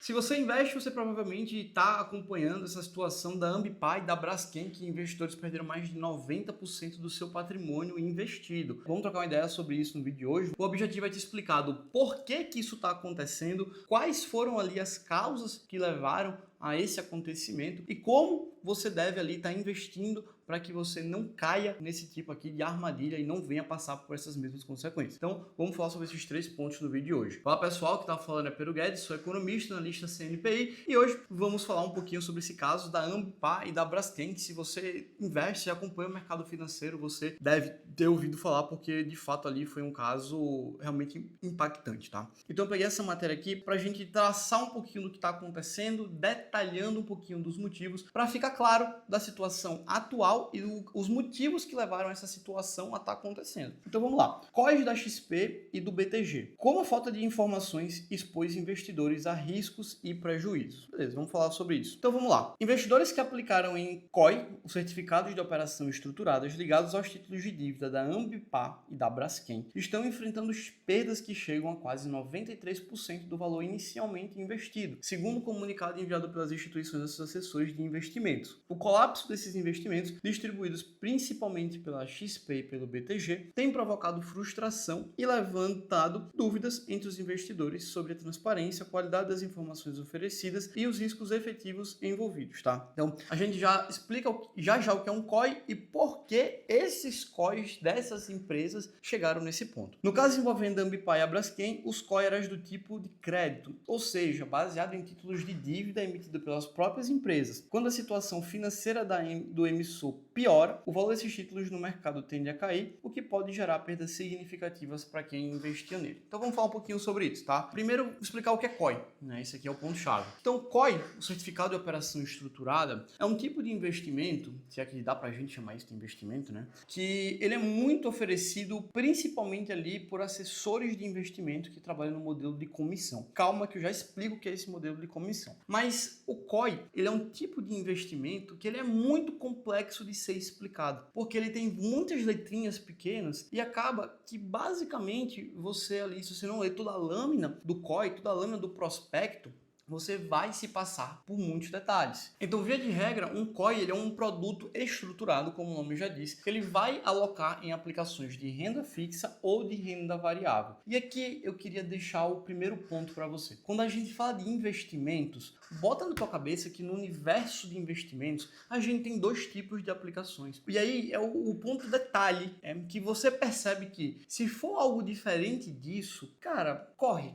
Se você investe, você provavelmente está acompanhando essa situação da Ambipar e da Braskem, que investidores perderam mais de 90% do seu patrimônio investido. Vamos trocar uma ideia sobre isso no vídeo de hoje. O objetivo é te explicar do porquê que isso está acontecendo, quais foram ali as causas que levaram a esse acontecimento e como você deve ali estar investindo para que você não caia nesse tipo aqui de armadilha e não venha passar por essas mesmas consequências. Então, vamos falar sobre esses 3 pontos no vídeo de hoje. Fala pessoal, que está falando é Pedro Guedes, sou economista, analista CNPI e hoje vamos falar um pouquinho sobre esse caso da Ambipar e da Braskem, que se você investe e acompanha o mercado financeiro, você deve ter ouvido falar porque de fato ali foi um caso realmente impactante, tá? Então eu peguei essa matéria aqui para a gente traçar um pouquinho do que está acontecendo, detalhando um pouquinho dos motivos para ficar claro da situação atual e os motivos que levaram essa situação a estar acontecendo. Então vamos lá. COIs da XP e do BTG. Como a falta de informações expôs investidores a riscos e prejuízos? Beleza, vamos falar sobre isso. Então vamos lá. Investidores que aplicaram em COI, os certificados de operação estruturadas ligados aos títulos de dívida da Ambipar e da Braskem, estão enfrentando perdas que chegam a quase 93% do valor inicialmente investido, segundo o comunicado enviado pelas instituições dos assessores de investimentos. O colapso desses investimentos, distribuídos principalmente pela XP e pelo BTG, tem provocado frustração e levantado dúvidas entre os investidores sobre a transparência, a qualidade das informações oferecidas e os riscos efetivos envolvidos, tá? Então, a gente já explica já o que é um COI e por que esses COIs dessas empresas chegaram nesse ponto. No caso envolvendo a Ambipar e a Braskem, os COI eram do tipo de crédito, ou seja, baseado em títulos de dívida emitidos pelas próprias empresas. Quando a situação financeira do emissor piora, o valor desses títulos no mercado tende a cair, o que pode gerar perdas significativas para quem investia nele. Então vamos falar um pouquinho sobre isso, tá? Primeiro, explicar o que é COI, né? Esse aqui é o ponto-chave. Então, COI, o Certificado de Operação Estruturada, é um tipo de investimento, se é que dá pra gente chamar isso de investimento, né? Que ele é muito oferecido principalmente ali por assessores de investimento que trabalham no modelo de comissão. Calma que eu já explico o que é esse modelo de comissão. Mas o COI, ele é um tipo de investimento que ele é muito complexo de ser explicado, porque ele tem muitas letrinhas pequenas e acaba que basicamente você ali, se você não ler toda a lâmina do COI, toda a lâmina do prospecto, você vai se passar por muitos detalhes. Então, via de regra, um COI ele é um produto estruturado, como o nome já diz, que ele vai alocar em aplicações de renda fixa ou de renda variável. E aqui eu queria deixar o primeiro ponto para você. Quando a gente fala de investimentos, bota na tua cabeça que no universo de investimentos a gente tem 2 tipos de aplicações. E aí é o ponto detalhe, é que você percebe que se for algo diferente disso, cara, corre.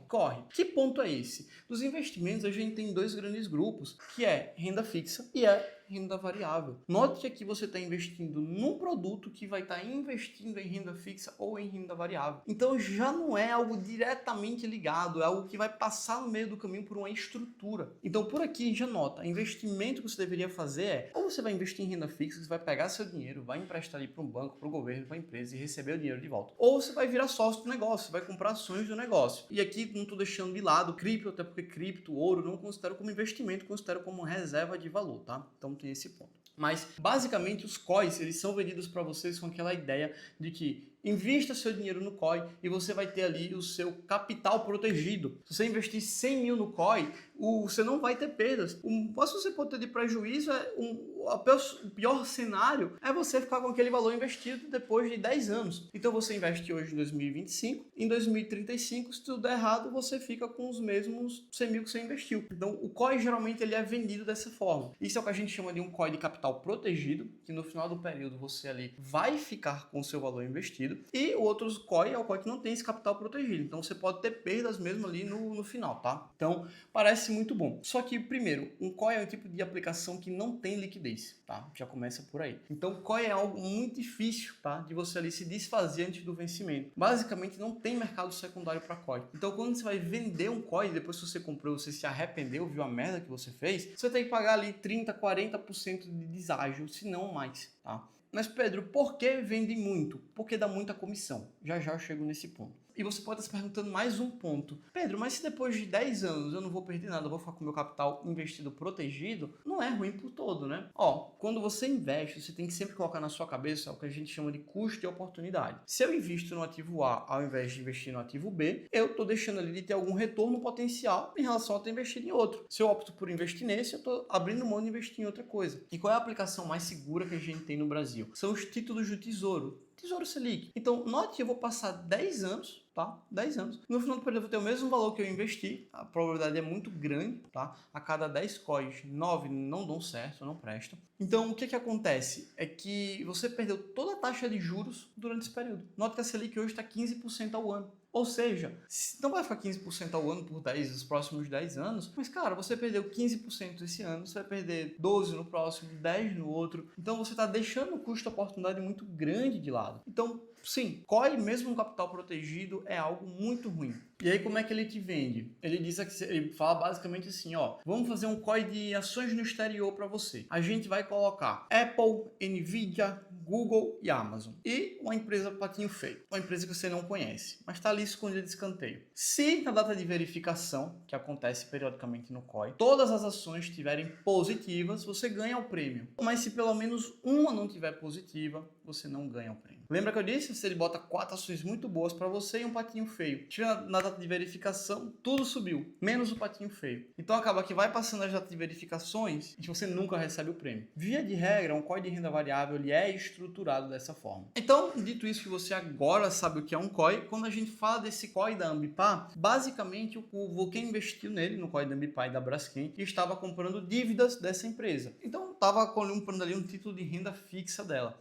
Que ponto é esse? Dos investimentos a gente tem 2 grandes grupos, que é renda fixa e renda variável. Note que aqui você está investindo num produto que vai estar investindo em renda fixa ou em renda variável. Então já não é algo diretamente ligado, é algo que vai passar no meio do caminho por uma estrutura. Então por aqui já nota, investimento que você deveria fazer é, ou você vai investir em renda fixa, você vai pegar seu dinheiro, vai emprestar ali para um banco, para o governo, para a empresa e receber o dinheiro de volta. Ou você vai virar sócio do negócio, você vai comprar ações do negócio. E aqui não estou deixando de lado cripto, até porque cripto, ouro, não considero como investimento, considero como reserva de valor, tá? Então tem esse ponto. Mas, basicamente, os COIs, eles são vendidos para vocês com aquela ideia de que invista seu dinheiro no COI e você vai ter ali o seu capital protegido. Se você investir 100 mil no COI, você não vai ter perdas. O máximo que você pode ter de prejuízo o pior cenário é você ficar com aquele valor investido depois de 10 anos. Então você investe hoje em 2025, em 2035, se tudo der errado, você fica com os mesmos 100 mil que você investiu. Então o COI geralmente ele é vendido dessa forma. Isso é o que a gente chama de um COI de capital protegido, que no final do período você ali vai ficar com o seu valor investido. E o outro COI é o COI que não tem esse capital protegido. Então você pode ter perdas mesmo ali no final, tá? Então parece muito bom. Só que, primeiro, um COI é um tipo de aplicação que não tem liquidez, tá? Já começa por aí. Então COI é algo muito difícil, tá? De você ali se desfazer antes do vencimento. Basicamente não tem mercado secundário para COI. Então quando você vai vender um COI, depois que você comprou, você se arrependeu, viu a merda que você fez, você tem que pagar ali 30, 40% de deságio, se não mais, tá? Mas Pedro, por que vende muito? Porque dá muita comissão. Já eu chego nesse ponto. E você pode estar se perguntando mais um ponto. Pedro, mas se depois de 10 anos eu não vou perder nada, eu vou ficar com o meu capital investido protegido, não é ruim por todo, né? Quando você investe, você tem que sempre colocar na sua cabeça o que a gente chama de custo de oportunidade. Se eu invisto no ativo A ao invés de investir no ativo B, eu estou deixando ali de ter algum retorno potencial em relação a ter investido em outro. Se eu opto por investir nesse, eu estou abrindo mão de investir em outra coisa. E qual é a aplicação mais segura que a gente tem no Brasil? São os títulos do Tesouro. Tesouro Selic. Então, note que eu vou passar 10 anos, tá? 10 anos. No final do período eu vou ter o mesmo valor que eu investi. A probabilidade é muito grande, tá? A cada 10 COIs, 9 não dão certo, não prestam. Então, o que acontece? É que você perdeu toda a taxa de juros durante esse período. Note que a Selic hoje está 15% ao ano. Ou seja, não vai ficar 15% ao ano por os próximos 10 anos, mas, cara, você perdeu 15% esse ano, você vai perder 12% no próximo, 10% no outro. Então, você está deixando o custo de oportunidade muito grande de lado. Então, sim, COI, mesmo um capital protegido, é algo muito ruim. E aí, como é que ele te vende? Ele fala basicamente assim, vamos fazer um COI de ações no exterior para você. A gente vai colocar Apple, Nvidia, Google e Amazon. E uma empresa patinho feio, uma empresa que você não conhece, mas está ali escondida de escanteio. Se na data de verificação, que acontece periodicamente no COI, todas as ações estiverem positivas, você ganha o prêmio. Mas se pelo menos uma não tiver positiva, você não ganha o prêmio. Lembra que eu disse? Se ele bota 4 ações muito boas para você e um patinho feio. Tira na data de verificação, tudo subiu, menos o patinho feio. Então acaba que vai passando as datas de verificações e você nunca recebe o prêmio. Via de regra, um COI de renda variável ele é estruturado dessa forma. Então, dito isso que você agora sabe o que é um COI, quando a gente fala desse COI da Ambipar, basicamente quem investiu nele, no COI da Ambipar e da Braskem, estava comprando dívidas dessa empresa. Então, estava comprando ali um título de renda fixa dela.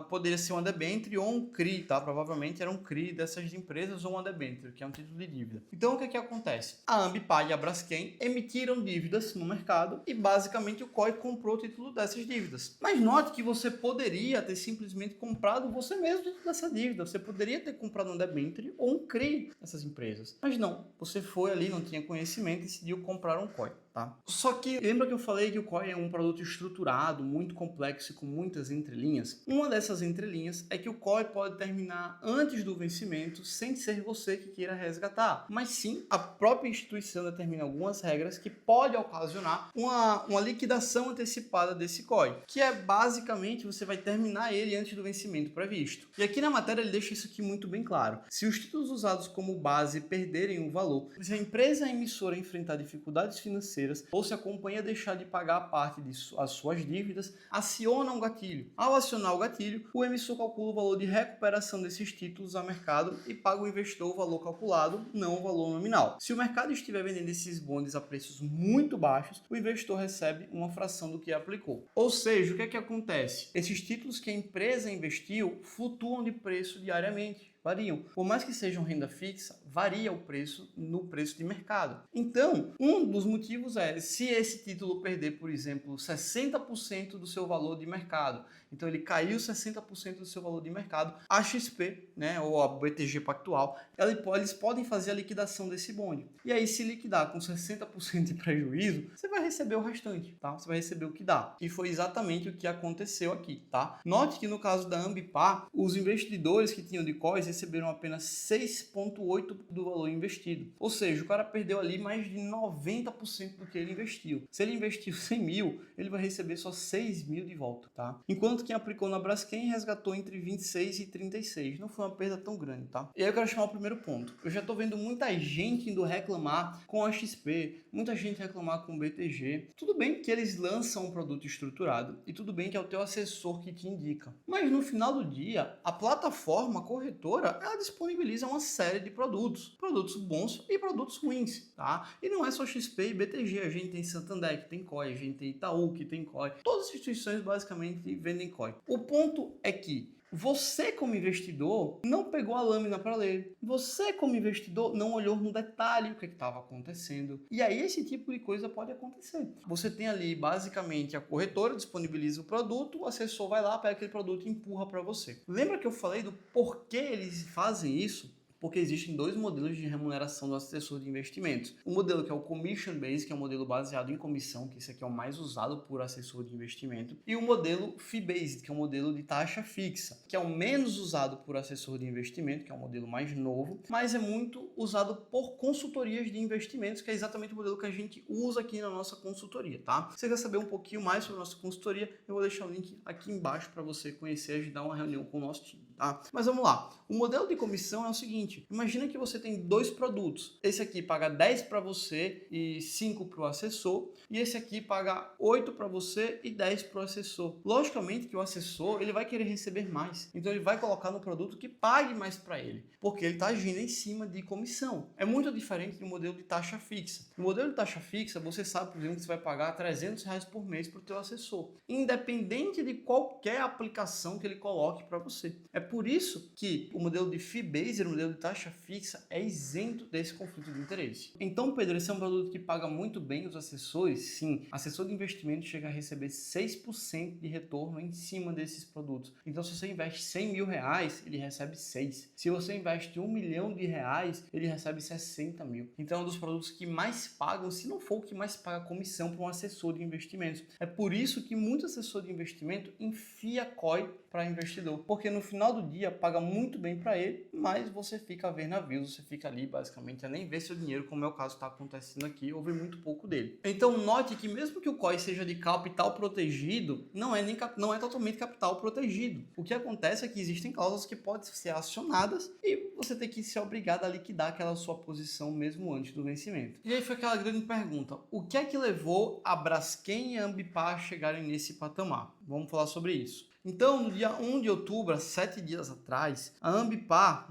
Poderia ser uma debênture ou um CRI, tá? Provavelmente era um CRI dessas empresas ou uma debênture, que é um título de dívida. Então, o que acontece? A Ambipar e a Braskem emitiram dívidas no mercado e, basicamente, o COI comprou o título dessas dívidas. Mas note que você poderia ter simplesmente comprado você mesmo dentro dessa dívida. Você poderia ter comprado um debênture ou um CRI dessas empresas. Mas não, você foi ali, não tinha conhecimento e decidiu comprar um COI. Tá? Só que lembra que eu falei que o COI é um produto estruturado, muito complexo e com muitas entrelinhas? Uma dessas entrelinhas é que o COI pode terminar antes do vencimento sem ser você que queira resgatar, mas sim a própria instituição determina algumas regras que pode ocasionar uma liquidação antecipada desse COI, que é basicamente você vai terminar ele antes do vencimento previsto. E aqui na matéria ele deixa isso aqui muito bem claro. Se os títulos usados como base perderem o valor, se a empresa emissora enfrentar dificuldades financeiras ou se a companhia deixar de pagar a parte de as suas dívidas, aciona um gatilho. Ao acionar o gatilho, o emissor calcula o valor de recuperação desses títulos a mercado e paga ao investidor o valor calculado, não o valor nominal. Se o mercado estiver vendendo esses bondes a preços muito baixos, o investidor recebe uma fração do que aplicou. Ou seja, o que acontece? Esses títulos que a empresa investiu flutuam de preço diariamente. Variam. Por mais que sejam renda fixa, varia o preço no preço de mercado. Então, um dos motivos é, se esse título perder, por exemplo, 60% do seu valor de mercado, então ele caiu 60% do seu valor de mercado, a XP, né, ou a BTG Pactual, eles podem fazer a liquidação desse bonde. E aí, se liquidar com 60% de prejuízo, você vai receber o restante, tá? Você vai receber o que dá. E foi exatamente o que aconteceu aqui, tá? Note que no caso da Ambipar, os investidores que tinham de COIs receberam apenas 6,8% do valor investido. Ou seja, o cara perdeu ali mais de 90% do que ele investiu. Se ele investiu 100 mil, ele vai receber só 6 mil de volta, tá? Enquanto quem aplicou na Braskem resgatou entre 26 e 36. Não foi uma perda tão grande, tá? E aí eu quero chamar o primeiro ponto. Eu já tô vendo muita gente indo reclamar com a XP, muita gente reclamar com o BTG. Tudo bem que eles lançam um produto estruturado e tudo bem que é o teu assessor que te indica. Mas no final do dia, a plataforma corretora, ela disponibiliza uma série de produtos bons e produtos ruins, tá? E não é só XP e BTG, a gente tem Santander que tem COI, a gente tem Itaú que tem COI. Todas as instituições basicamente vendem COI. O ponto é que você, como investidor, não pegou a lâmina para ler. Você, como investidor, não olhou no detalhe o que estava acontecendo. E aí, esse tipo de coisa pode acontecer. Você tem ali, basicamente, a corretora disponibiliza o produto, o assessor vai lá, pega aquele produto e empurra para você. Lembra que eu falei do porquê eles fazem isso? porque existem dois modelos de remuneração do assessor de investimentos. O modelo que é o Commission Based, que é um modelo baseado em comissão, que esse aqui é o mais usado por assessor de investimento, e o modelo Fee Based, que é um modelo de taxa fixa, que é o menos usado por assessor de investimento, que é um modelo mais novo, mas é muito usado por consultorias de investimentos, que é exatamente o modelo que a gente usa aqui na nossa consultoria, tá? Se você quer saber um pouquinho mais sobre a nossa consultoria, eu vou deixar o link aqui embaixo para você conhecer e agendar uma reunião com o nosso time, tá? Mas vamos lá. O modelo de comissão é o seguinte: imagina que você tem dois produtos. Esse aqui paga 10 para você e 5 para o assessor, e esse aqui paga 8 para você e 10 para o assessor. Logicamente que o assessor ele vai querer receber mais, então ele vai colocar no produto que pague mais para ele, porque ele está agindo em cima de comissão. É muito diferente do modelo de taxa fixa. No modelo de taxa fixa, você sabe, por exemplo, que você vai pagar R$300 por mês para o teu assessor, independente de qualquer aplicação que ele coloque para você. É por isso que o modelo de fee based, o modelo de taxa fixa, é isento desse conflito de interesse. Então, Pedro, esse é um produto que paga muito bem os assessores? Sim, assessor de investimento chega a receber 6% de retorno em cima desses produtos. Então, se você investe R$100 mil, ele recebe 6. Se você investe R$1 milhão, ele recebe 60 mil. Então, é um dos produtos que mais pagam, se não for o que mais paga comissão para um assessor de investimentos. É por isso que muito assessor de investimento enfia COI para investidor, porque no final do dia paga muito bem para ele, mas você fica a ver navios, você fica ali basicamente a nem ver seu dinheiro, como é o caso que está acontecendo aqui, ou ver muito pouco dele. Então note que mesmo que o COI seja de capital protegido, não é totalmente capital protegido. O que acontece é que existem cláusulas que podem ser acionadas e você tem que ser obrigado a liquidar aquela sua posição mesmo antes do vencimento. E aí foi aquela grande pergunta: o que é que levou a Braskem e a Ambipar a chegarem nesse patamar? Vamos falar sobre isso. Então, no dia 1 de outubro, há 7 dias atrás, a Ambipar,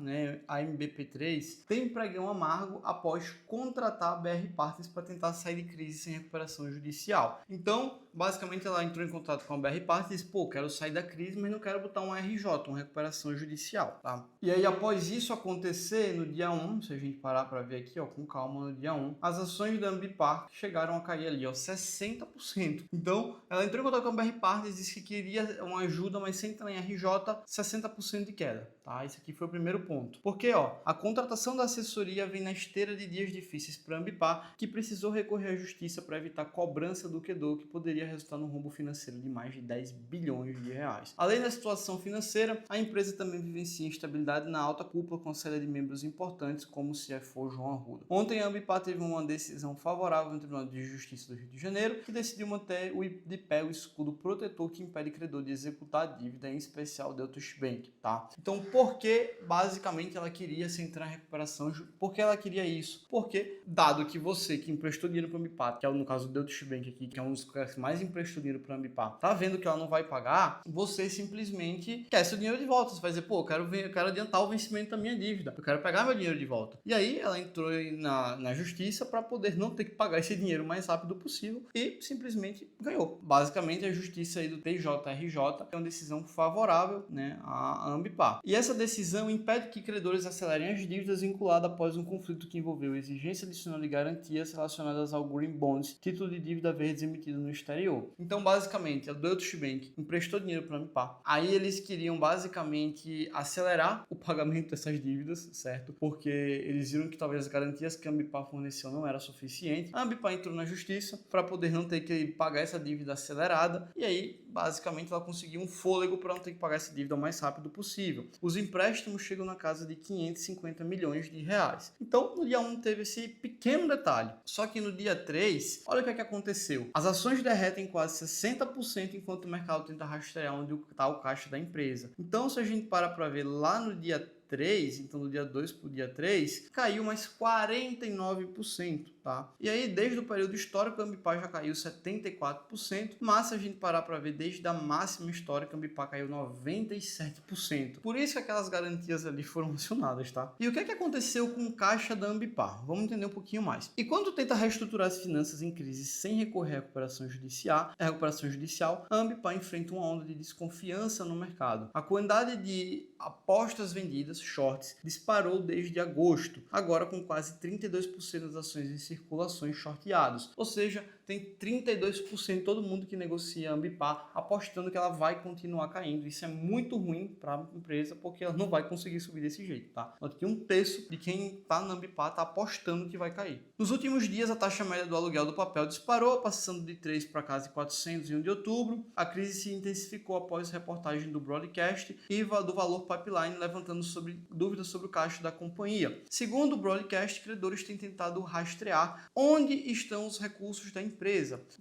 a MBP3, tem um pregão amargo após contratar a BR Partners para tentar sair de crise sem recuperação judicial. Então, basicamente, ela entrou em contato com a BR Partners e disse: quero sair da crise, mas não quero botar um RJ, uma recuperação judicial, tá? E aí, após isso acontecer, no dia 1, se a gente parar para ver aqui, com calma, no dia 1, as ações da Ambipar chegaram a cair ali, 60%. Então, ela entrou em contato com a BR Partners e disse que queria uma ajuda, mas sem entrar em RJ, 60% de queda, tá? Esse aqui foi o primeiro ponto. Porque, a contratação da assessoria vem na esteira de dias difíceis para a Ambipar, que precisou recorrer à justiça para evitar cobrança do credor, que poderia resultar num rombo financeiro de mais de 10 bilhões de reais. Além da situação financeira, a empresa também vivencia instabilidade na alta cúpula, com saída de membros importantes, como o CFO João Arruda. Ontem, a Ambipar teve uma decisão favorável no Tribunal de Justiça do Rio de Janeiro, que decidiu manter de pé o escudo protetor que impede o credor de executar a dívida, em especial Deutsche Bank, tá? Então, por que basicamente ela queria se entrar em recuperação? Por que ela queria isso? Porque, dado que você que emprestou dinheiro para a Ambipar, que é no caso do Deutsche Bank aqui, que é um dos caras que mais emprestou dinheiro para a Ambipar, tá vendo que ela não vai pagar, você simplesmente quer seu dinheiro de volta. Você vai dizer: eu quero adiantar o vencimento da minha dívida, eu quero pegar meu dinheiro de volta. E aí ela entrou na justiça para poder não ter que pagar esse dinheiro o mais rápido possível e simplesmente ganhou. Basicamente, a justiça aí do TJRJ é uma decisão favorável, à Ambipar. E essa decisão impede que credores acelerem as dívidas vinculadas após um conflito que envolveu exigência adicional de garantias relacionadas ao Green Bonds, título de dívida verdes emitido no exterior. Então, basicamente, a Deutsche Bank emprestou dinheiro para a Ambipar. Aí eles queriam basicamente acelerar o pagamento dessas dívidas, certo? Porque eles viram que talvez as garantias que a Ambipar forneceu não eram suficientes. A Ambipar entrou na justiça para poder não ter que pagar essa dívida acelerada, e aí basicamente ela conseguiu um fôlego para não ter que pagar essa dívida o mais rápido possível. Os empréstimos chegam na casa de 550 milhões de reais. Então, no dia 1 teve esse pequeno detalhe. Só que no dia 3, olha o que aconteceu. As ações derretem quase 60% enquanto o mercado tenta rastrear onde está o caixa da empresa. Então, se a gente parar para ver lá no dia 3, então do dia 2 para o dia 3, caiu mais 49%, tá? E aí, desde o período histórico, a Ambipar já caiu 74%, mas se a gente parar para ver desde a máxima histórica, a Ambipar caiu 97%. Por isso que aquelas garantias ali foram acionadas, tá? E o que aconteceu com o caixa da Ambipar? Vamos entender um pouquinho mais. E quando tenta reestruturar as finanças em crise sem recorrer à recuperação judicial, a Ambipar enfrenta uma onda de desconfiança no mercado. A quantidade de apostas vendidas movimentos shorts disparou desde agosto, agora com quase 32% das ações em circulações shorteados, ou seja, tem 32% todo mundo que negocia a Ambipar apostando que ela vai continuar caindo. Isso é muito ruim para a empresa, porque ela não vai conseguir subir desse jeito, tá? Note que 1/3 de quem está na Ambipar está apostando que vai cair. Nos últimos dias, a taxa média do aluguel do papel disparou, passando de 3 para quase 400 em 1 de outubro. A crise se intensificou após a reportagem do Broadcast e do Valor Pipeline, levantando dúvidas sobre o caixa da companhia. Segundo o Broadcast, credores têm tentado rastrear onde estão os recursos da empresa.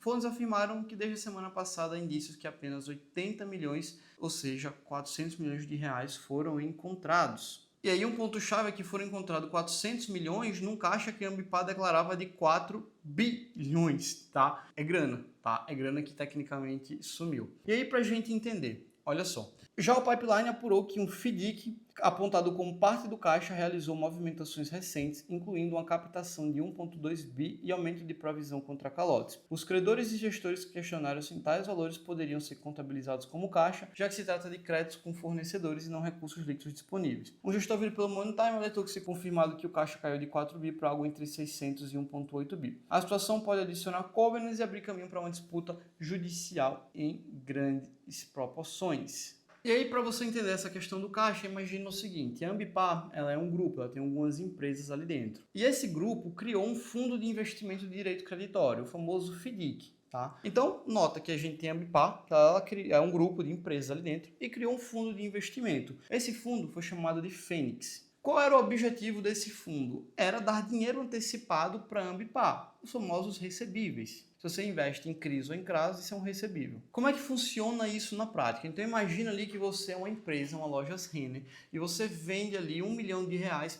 Fundos afirmaram que desde a semana passada há indícios que apenas 80 milhões, ou seja, 400 milhões de reais foram encontrados. E aí um ponto-chave é que foram encontrados 400 milhões num caixa que a Ambipar declarava de 4 bilhões, tá? É grana, tá? É grana que tecnicamente sumiu. E aí pra gente entender, olha só. Já o Pipeline apurou que um FDIC, apontado como parte do caixa, realizou movimentações recentes, incluindo uma captação de 1,2 bi e aumento de provisão contra calotes. Os credores e gestores questionaram se tais valores poderiam ser contabilizados como caixa, já que se trata de créditos com fornecedores e não recursos líquidos disponíveis. Um gestor vindo pelo Money Time alertou que se confirmado que o caixa caiu de 4 bi para algo entre 600 e 1,8 bi. A situação pode adicionar covenants e abrir caminho para uma disputa judicial em grandes proporções. E aí, para você entender essa questão do caixa, imagine o seguinte: a Ambipar, ela é um grupo, ela tem algumas empresas ali dentro. E esse grupo criou um fundo de investimento de direito creditório, o famoso FDIC. Tá? Então, nota que a gente tem a Ambipar, que ela é um grupo de empresas ali dentro, e criou um fundo de investimento. Esse fundo foi chamado de Fênix. Qual era o objetivo desse fundo? Era dar dinheiro antecipado para a Ambipar, os famosos recebíveis. Se você investe em CRIs ou em CRAs, isso é um recebível. Como é que funciona isso na prática? Então imagina ali que você é uma empresa, uma lojas Renner, e você vende ali R$1 milhão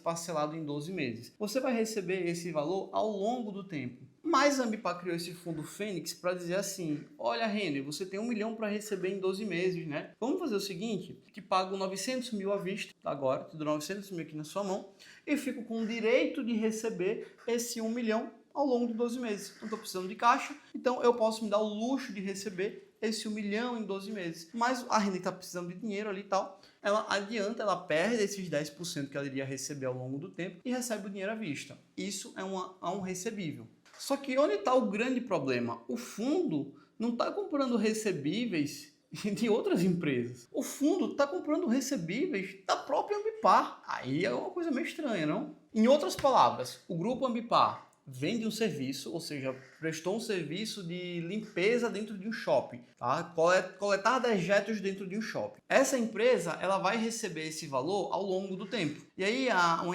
parcelado em 12 meses. Você vai receber esse valor ao longo do tempo. Mas a Ambipar criou esse fundo Fênix para dizer assim: olha, Renner, você tem 1 milhão para receber em 12 meses, né? Vamos fazer o seguinte, te pago 900 mil à vista, agora, te dou 900 mil aqui na sua mão, e fico com o direito de receber esse 1 milhão ao longo de 12 meses. Não estou precisando de caixa, então eu posso me dar o luxo de receber esse 1 milhão em 12 meses. Mas a Renner está precisando de dinheiro ali e tal, ela adianta, ela perde esses 10% que ela iria receber ao longo do tempo e recebe o dinheiro à vista. Isso é um recebível. Só que onde está o grande problema? O fundo não está comprando recebíveis de outras empresas. O fundo está comprando recebíveis da própria Ambipar. Aí é uma coisa meio estranha, não? Em outras palavras, o grupo Ambipar vende um serviço, ou seja, prestou um serviço de limpeza dentro de um shopping, tá? Coletar dejetos dentro de um shopping. Essa empresa, ela vai receber esse valor ao longo do tempo. E aí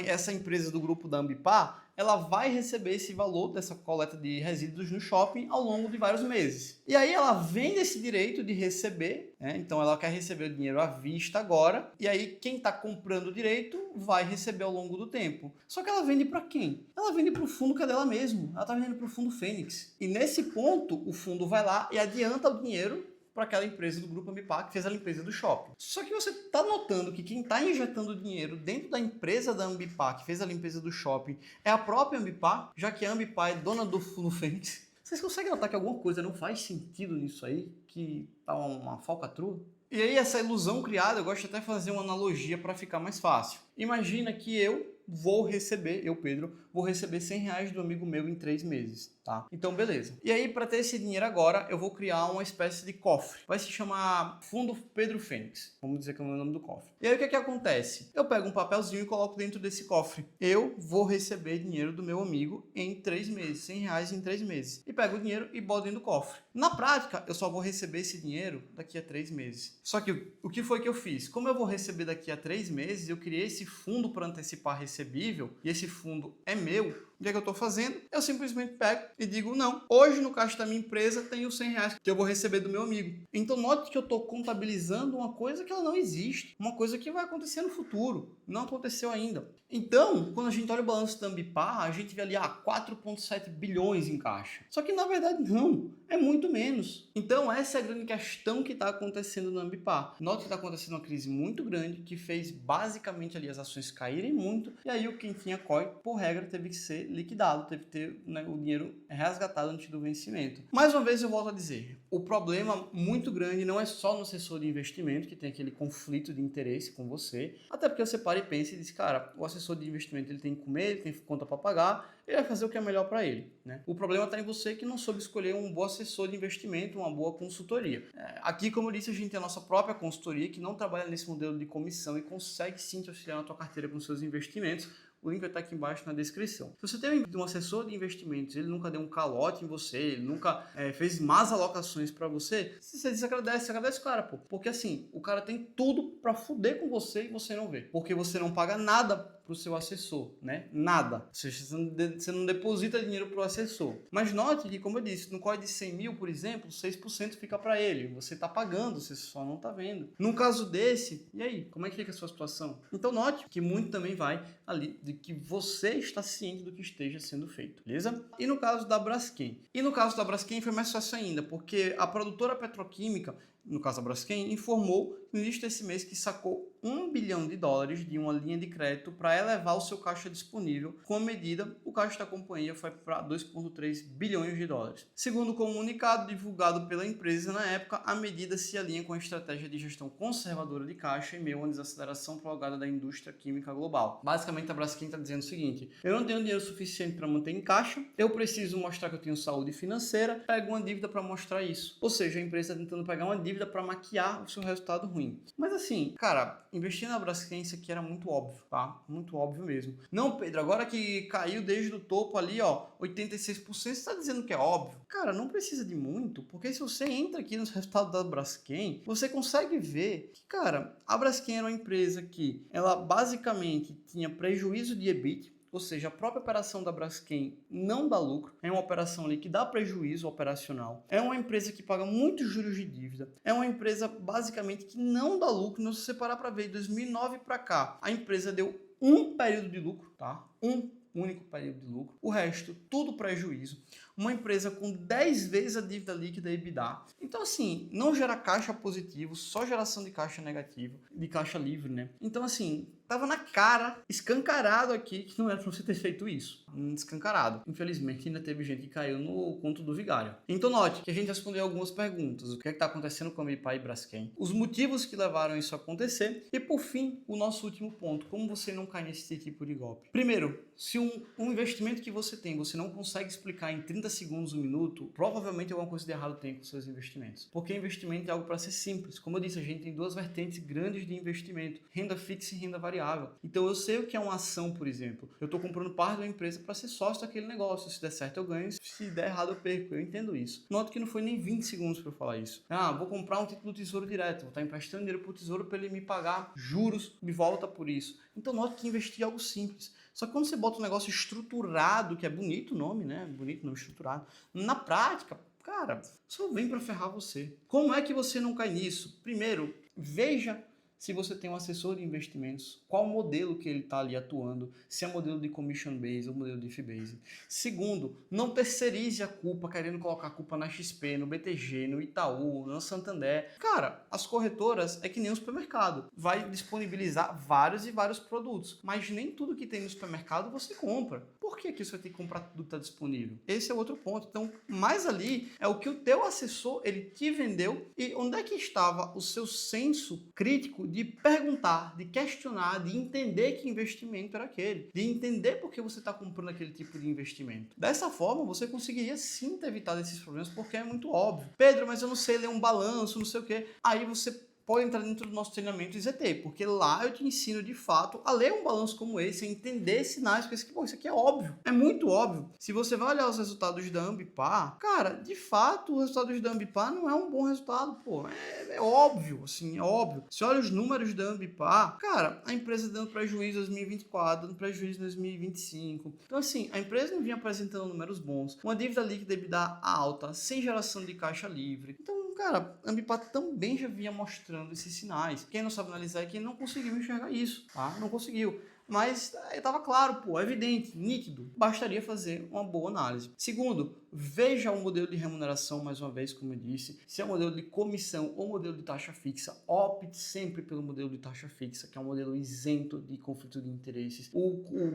essa empresa do grupo da Ambipar, ela vai receber esse valor dessa coleta de resíduos no shopping ao longo de vários meses. E aí ela vende esse direito de receber, né? Então ela quer receber o dinheiro à vista agora, e aí quem está comprando o direito vai receber ao longo do tempo. Só que ela vende para quem? Ela vende para o fundo que é dela mesmo. Ela está vendendo para o fundo Fênix. E nesse ponto, o fundo vai lá e adianta o dinheiro para aquela empresa do grupo Ambipar que fez a limpeza do shopping. Só que você está notando que quem está injetando dinheiro dentro da empresa da Ambipar que fez a limpeza do shopping é a própria Ambipar, já que a Ambipar é dona do fundo Fênix. Vocês conseguem notar que alguma coisa não faz sentido nisso aí? Que tá uma falcatrua? E aí essa ilusão criada, eu gosto até de fazer uma analogia para ficar mais fácil. Imagina que eu, Pedro, vou receber R$100 do amigo meu em 3 meses, tá? Então, beleza. E aí, para ter esse dinheiro agora, eu vou criar uma espécie de cofre. Vai se chamar Fundo Pedro Fênix. Vamos dizer que é o nome do cofre. E aí, o que é que acontece? Eu pego um papelzinho e coloco dentro desse cofre. Eu vou receber dinheiro do meu amigo em 3 meses. R$100 em 3 meses. E pego o dinheiro e boto dentro do cofre. Na prática, eu só vou receber esse dinheiro daqui a 3 meses. Só que o que foi que eu fiz? Como eu vou receber daqui a 3 meses, eu criei esse fundo para antecipar recebível, e esse fundo é meu. O que é que eu estou fazendo? Eu simplesmente pego e digo: não, hoje no caixa da minha empresa tem os R$100 que eu vou receber do meu amigo. Então note que eu estou contabilizando uma coisa que ela não existe, uma coisa que vai acontecer no futuro, não aconteceu ainda. Então, quando a gente olha o balanço da Ambipar, a gente vê ali 4,7 bilhões em caixa. Só que na verdade não, é muito menos. Então essa é a grande questão que está acontecendo na Ambipar. Note que está acontecendo uma crise muito grande que fez basicamente ali as ações caírem muito, e aí quem tinha COI, por regra, teve que ser ser liquidado, teve que ter, né, o dinheiro resgatado antes do vencimento. Mais uma vez eu volto a dizer, o problema muito grande não é só no assessor de investimento, que tem aquele conflito de interesse com você, até porque você para e pensa e diz, cara, o assessor de investimento ele tem que comer, ele tem conta para pagar, ele vai fazer o que é melhor para ele, né? O problema está em você que não soube escolher um bom assessor de investimento, uma boa consultoria. Aqui, como eu disse, a gente tem a nossa própria consultoria que não trabalha nesse modelo de comissão e consegue sim te auxiliar na tua carteira com seus investimentos. O link vai estar aqui embaixo na descrição. Se você tem um assessor de investimentos, ele nunca deu um calote em você, ele nunca fez más alocações para você, você desagradece, agradece o cara, pô. Porque assim, o cara tem tudo para fuder com você e você não vê. Porque você não paga nada pro seu assessor, né? Nada. Ou seja, você não deposita dinheiro pro assessor. Mas note que, como eu disse, no código de 100 mil, por exemplo, 6% fica para ele. Você tá pagando, você só não tá vendo. Num caso desse, e aí? Como é que fica a sua situação? Então note que muito também vai ali de que você está ciente do que esteja sendo feito, beleza? E no caso da Braskem? E no caso da Braskem foi mais fácil ainda, porque a produtora petroquímica, no caso da Braskem, informou no início desse mês que sacou $1 bilhão de uma linha de crédito para elevar o seu caixa disponível. Com a medida, o caixa da companhia foi para $2,3 bilhões. Segundo o comunicado divulgado pela empresa na época, a medida se alinha com a estratégia de gestão conservadora de caixa em meio a uma desaceleração prolongada da indústria química global. Basicamente, a Braskem está dizendo o seguinte: eu não tenho dinheiro suficiente para manter em caixa, eu preciso mostrar que eu tenho saúde financeira, pego uma dívida para mostrar isso. Ou seja, a empresa está tentando pegar uma dívida para maquiar o seu resultado ruim. Mas assim, cara, investir na Braskem, isso aqui era muito óbvio, tá? Muito óbvio mesmo. Não, Pedro, agora que caiu desde o topo ali, ó, 86%, você está dizendo que é óbvio? Cara, não precisa de muito, porque se você entra aqui nos resultados da Braskem, você consegue ver que, cara, a Braskem era uma empresa que ela basicamente tinha prejuízo de EBIT, ou seja, a própria operação da Braskem não dá lucro, é uma operação ali que dá prejuízo operacional, é uma empresa que paga muitos juros de dívida, é uma empresa basicamente que não dá lucro. Se você parar para ver, de 2009 para cá, a empresa deu um período de lucro, tá? Um único período de lucro, o resto tudo prejuízo. Uma empresa com 10 vezes a dívida líquida EBITDA. Então assim, não gera caixa positivo, só geração de caixa negativo, de caixa livre, né? Então assim, tava na cara, escancarado aqui, que não era para você ter feito isso. Escancarado. Infelizmente, ainda teve gente que caiu no conto do vigário. Então note que a gente respondeu algumas perguntas. O que é que está acontecendo com a Ambipar e Braskem? Os motivos que levaram isso a acontecer. E por fim, o nosso último ponto. Como você não cai nesse tipo de golpe? Primeiro, se um investimento que você tem, você não consegue explicar em 30 segundos, um minuto, provavelmente alguma coisa de errado tem com seus investimentos. Porque investimento é algo para ser simples. Como eu disse, a gente tem duas vertentes grandes de investimento: renda fixa e renda variável. Então eu sei o que é uma ação, por exemplo. Eu estou comprando parte da empresa para ser sócio daquele negócio. Se der certo eu ganho, se der errado eu perco. Eu entendo isso. Noto que não foi nem 20 segundos para eu falar isso. Vou comprar um título do Tesouro Direto, vou estar emprestando dinheiro para o Tesouro para ele me pagar juros de volta por isso. Então noto que investir é algo simples. Só que quando você bota um negócio estruturado, que é bonito o nome, né? Bonito o nome estruturado. Na prática, cara, só vem para ferrar você. Como é que você não cai nisso? Primeiro, veja se você tem um assessor de investimentos, qual modelo que ele está ali atuando, se é modelo de commission base ou modelo de fee base. Segundo, não terceirize a culpa querendo colocar a culpa na XP, no BTG, no Itaú, no Santander. Cara, as corretoras é que nem o supermercado. Vai disponibilizar vários e vários produtos, mas nem tudo que tem no supermercado você compra. Por que você vai ter que comprar tudo que está disponível? Esse é outro ponto. Então, mais ali é o que o teu assessor ele te vendeu e onde é que estava o seu senso crítico de perguntar, de questionar, de entender que investimento era aquele, de entender por que você está comprando aquele tipo de investimento. Dessa forma, você conseguiria sim ter evitado esses problemas, porque é muito óbvio. Pedro, mas eu não sei ler um balanço, não sei o quê. Aí você pode entrar dentro do nosso treinamento IZT, porque lá eu te ensino de fato a ler um balanço como esse, a entender sinais, porque isso aqui é óbvio, é muito óbvio. Se você vai olhar os resultados da Ambipar, cara, de fato, os resultados da Ambipar não é um bom resultado, pô, é óbvio, assim, é óbvio. Se olha os números da Ambipar, cara, a empresa dando prejuízo em 2024, dando prejuízo em 2025. Então, assim, a empresa não vinha apresentando números bons, uma dívida líquida EBITDA alta, sem geração de caixa livre. Então, cara, a Ambipar também já vinha mostrando esses sinais. Quem não sabe analisar é quem não conseguiu enxergar isso, tá? Não conseguiu. mas estava claro, pô, evidente, nítido. Bastaria fazer uma boa análise. Segundo, veja o modelo de remuneração, mais uma vez, como eu disse. Se é um modelo de comissão ou modelo de taxa fixa, opte sempre pelo modelo de taxa fixa, que é um modelo isento de conflito de interesses.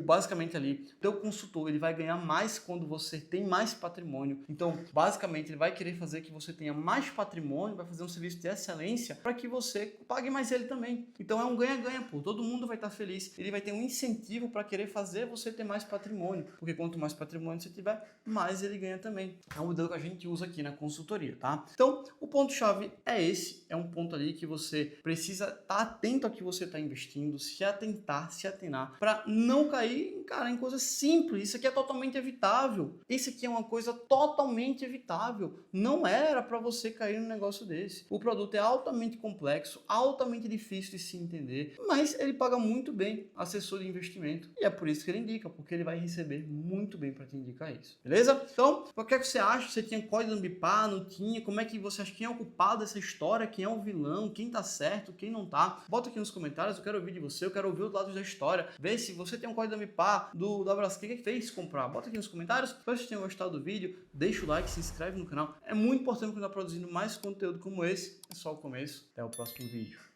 Basicamente ali, o teu consultor ele vai ganhar mais quando você tem mais patrimônio. Então, basicamente, ele vai querer fazer que você tenha mais patrimônio, vai fazer um serviço de excelência para que você pague mais ele também. Então, é um ganha-ganha, pô. Todo mundo vai estar feliz. Ele vai ter um incentivo para querer fazer você ter mais patrimônio, porque quanto mais patrimônio você tiver, mais ele ganha também. É um modelo que a gente usa aqui na consultoria, tá? Então, o ponto-chave é esse. É um ponto ali que você precisa estar atento ao que você está investindo, se atentar, se atinar, para não cair, cara, em coisas simples. Isso aqui é totalmente evitável. Isso aqui é uma coisa totalmente evitável. Não era para você cair num negócio desse. O produto é altamente complexo, altamente difícil de se entender, mas ele paga muito bem assessor de investimento. E é por isso que ele indica, porque ele vai receber muito bem para te indicar isso. Beleza? Então, o que é que você acha? Você tinha código do Ambipar? Não tinha? Como é que você acha? Quem é o culpado dessa história? Quem é o vilão? Quem tá certo? Quem não tá? Bota aqui nos comentários, eu quero ouvir de você, eu quero ouvir os lados da história, ver se você tem um código do Ambipar, da Braskem, o que fez comprar. Bota aqui nos comentários. Espero que vocês tenham gostado do vídeo, deixa o like, se inscreve no canal. É muito importante continuar produzindo mais conteúdo como esse. É só o começo. Até o próximo vídeo.